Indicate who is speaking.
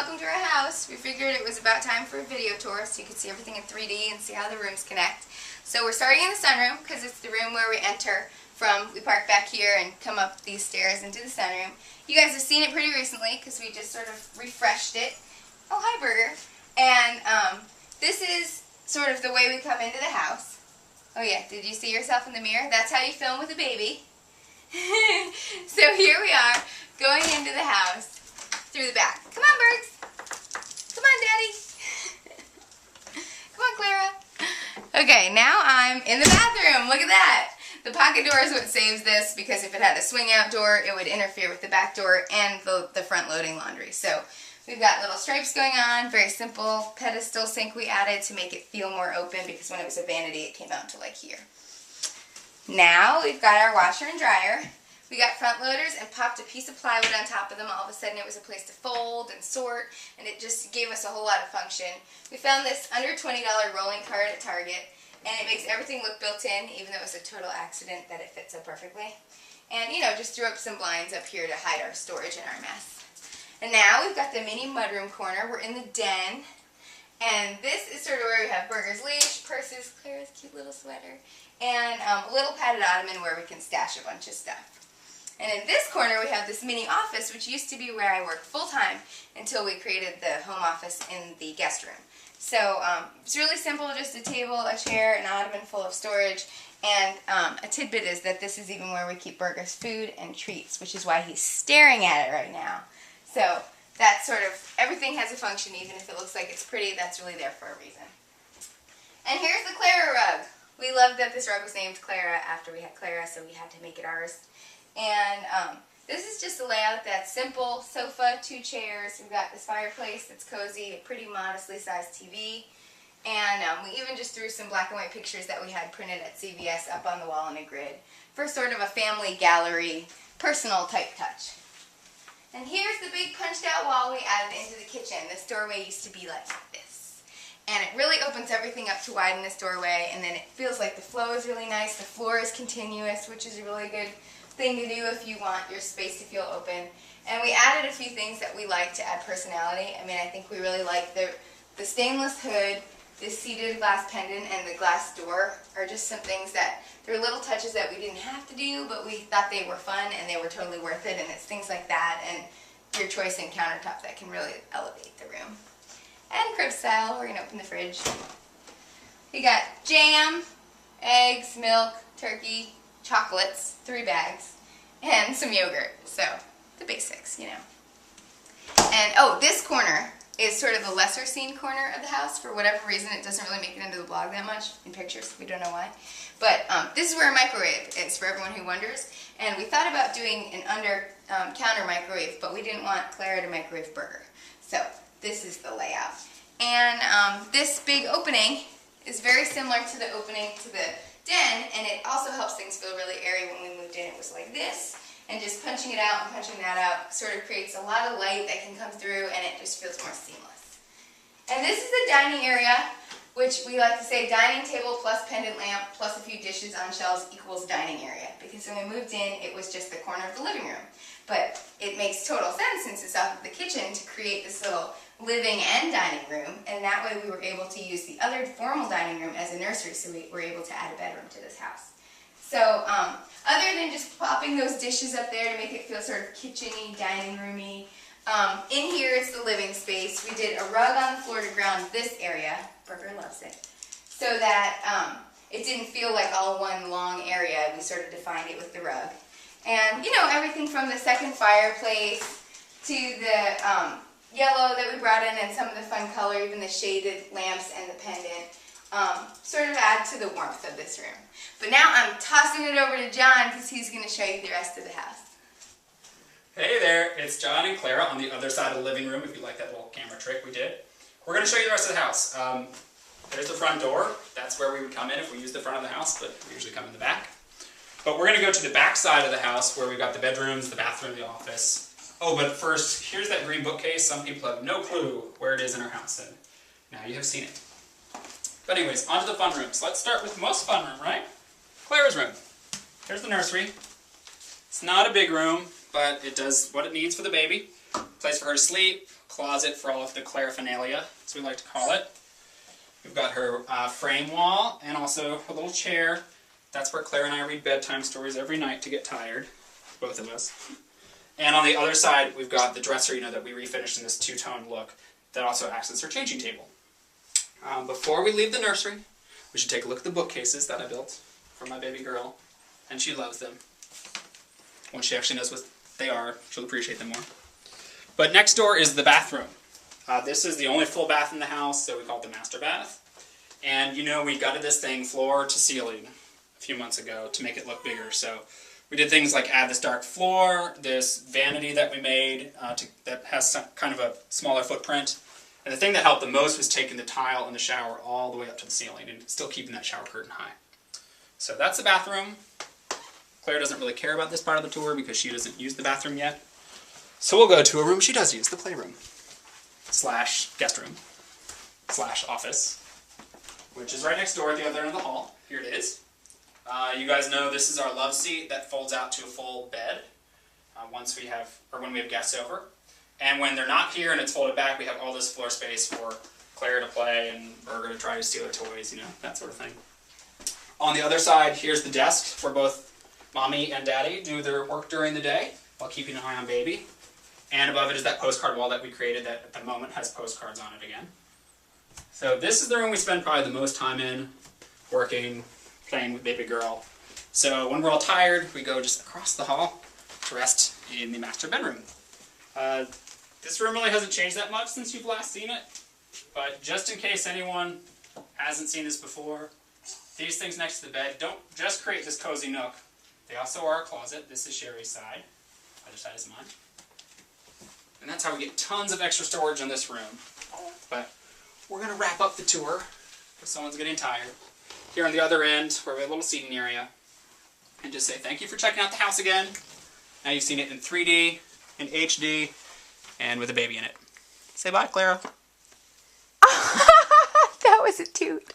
Speaker 1: welcome to our house. We figured it was about time for a video tour so you could see everything in 3D and see how the rooms connect. So we're starting in the sunroom because it's the room where we enter from. We park back here and come up these stairs into the sunroom. You guys have seen it pretty recently because we just sort of refreshed it. Oh, hi, Burger. And this is sort of the way we come into the house. Oh yeah, did you see yourself in the mirror? That's how you film with a baby. So here we are going into the house through the back. Come on, birds. Come on, Daddy. Come on, Klara. Okay, now I'm in the bathroom. Look at that. The pocket door is what saves this because if it had a swing out door, it would interfere with the back door and the front loading laundry. So we've got little stripes going on, very simple pedestal sink we added to make it feel more open because when it was a vanity, it came out to like here. Now we've got our washer and dryer. We got front loaders and popped a piece of plywood on top of them. All of a sudden it was a place to fold and sort, and it just gave us a whole lot of function. We found this under $20 rolling cart at Target, and it makes everything look built in, even though it was a total accident that it fit so perfectly. And, you know, just threw up some blinds up here to hide our storage and our mess. And now we've got the mini mudroom corner. We're in the den, and this is sort of where we have Burger's leash, purses, Clara's cute little sweater, and a little padded ottoman where we can stash a bunch of stuff. And in this corner we have this mini office, which used to be where I worked full-time until we created the home office in the guest room. So it's really simple, just a table, a chair, an ottoman full of storage, and a tidbit is that this is even where we keep Burger's food and treats, which is why he's staring at it right now. So that's sort of, everything has a function, even if it looks like it's pretty, that's really there for a reason. And here's the Klara rug. We loved that this rug was named Klara after we had Klara, so we had to make it ours. And this is just a layout that's simple. Sofa, 2 chairs. We've got this fireplace that's cozy, a pretty modestly sized TV. And we even just threw some black and white pictures that we had printed at CVS up on the wall in a grid for sort of a family gallery, personal type touch. And here's the big punched out wall we added into the kitchen. This doorway used to be like this. And it really opens everything up to widen this doorway, and then it feels like the flow is really nice. The floor is continuous, which is a really good thing to do if you want your space to feel open. And we added a few things that we like to add personality. I mean, I think we really like the stainless hood, this seated glass pendant, and the glass door are just some things that, they're little touches that we didn't have to do, but we thought they were fun and they were totally worth it, and it's things like that and your choice in countertop that can really elevate the room. And crib style, we're going to open the fridge. We got jam, eggs, milk, turkey, chocolates, 3 bags, and some yogurt. So, the basics, you know. And, oh, this corner is sort of the lesser seen corner of the house. For whatever reason, it doesn't really make it into the blog that much in pictures. We don't know why. But this is where a microwave is, for everyone who wonders. And we thought about doing an under-counter microwave, but we didn't want Klara to microwave Burger. So, this is the layout. And this big opening is very similar to the opening to the den, and it also helps things feel really airy. When we moved in, it was like this, and just punching it out and punching that out sort of creates a lot of light that can come through, and it just feels more seamless. And this is the dining area, which we like to say dining table plus pendant lamp plus a few dishes on shelves equals dining area, because when we moved in, it was just the corner of the living room. But it makes total sense, since it's off of the kitchen, to create this little living and dining room, and that way we were able to use the other formal dining room as a nursery, so we were able to add a bedroom to this house. So other than just popping those dishes up there to make it feel sort of kitchen-y, dining roomy, in here it's the living space. We did a rug on the floor to ground this area. Burger loves it. So that it didn't feel like all one long area. We sort of defined it with the rug. And, you know, everything from the second fireplace to the yellow that we brought in and some of the fun color, even the shaded lamps and the pendant, sort of add to the warmth of this room. But now I'm tossing it over to John because he's going to show you the rest of the house.
Speaker 2: Hey there, it's John and Klara on the other side of the living room, if you like that little camera trick we did. We're going to show you the rest of the house. There's the front door. That's where we would come in if we use the front of the house, but we usually come in the back. But we're going to go to the back side of the house where we've got the bedrooms, the bathroom, the office. Oh, but first, here's that green bookcase. Some people have no clue where it is in our house, and now you have seen it. But anyways, on to the fun rooms. Let's start with the most fun room, right? Klara's room. Here's the nursery. It's not a big room, but it does what it needs for the baby. Place for her to sleep, closet for all of the Claraphernalia, as we like to call it. We've got her frame wall and also a little chair. That's where Klara and I read bedtime stories every night to get tired, both of us. And on the other side, we've got the dresser, that we refinished in this two-tone look that also acts as her changing table. Before we leave the nursery, we should take a look at the bookcases that I built for my baby girl, and she loves them. Once she actually knows what they are, she'll appreciate them more. But next door is the bathroom. This is the only full bath in the house, so we call it the master bath. And we gutted this thing floor to ceiling a few months ago to make it look bigger. So we did things like add this dark floor, this vanity that we made that has kind of a smaller footprint. And the thing that helped the most was taking the tile in the shower all the way up to the ceiling and still keeping that shower curtain high. So that's the bathroom. Klara doesn't really care about this part of the tour because she doesn't use the bathroom yet. So we'll go to a room she does use, the playroom. / guest room / office, which is right next door at the other end of the hall. Here it is. You guys know this is our love seat that folds out to a full bed when we have guests over. And when they're not here and it's folded back, we have all this floor space for Klara to play and Burger to try to steal her toys, that sort of thing. On the other side, here's the desk where both Mommy and Daddy do their work during the day while keeping an eye on Baby. And above it is that postcard wall that we created that at the moment has postcards on it again. So this is the room we spend probably the most time in, working, playing with baby girl. So when we're all tired, we go just across the hall to rest in the master bedroom. This room really hasn't changed that much since you've last seen it, but just in case anyone hasn't seen this before, these things next to the bed don't just create this cozy nook. They also are a closet. This is Sherry's side. Other side is mine. And that's how we get tons of extra storage in this room. But we're going to wrap up the tour if someone's getting tired. Here on the other end, where we have a little seating area. And just say thank you for checking out the house again. Now you've seen it in 3D, in HD, and with a baby in it. Say bye, Klara.
Speaker 1: That was a toot.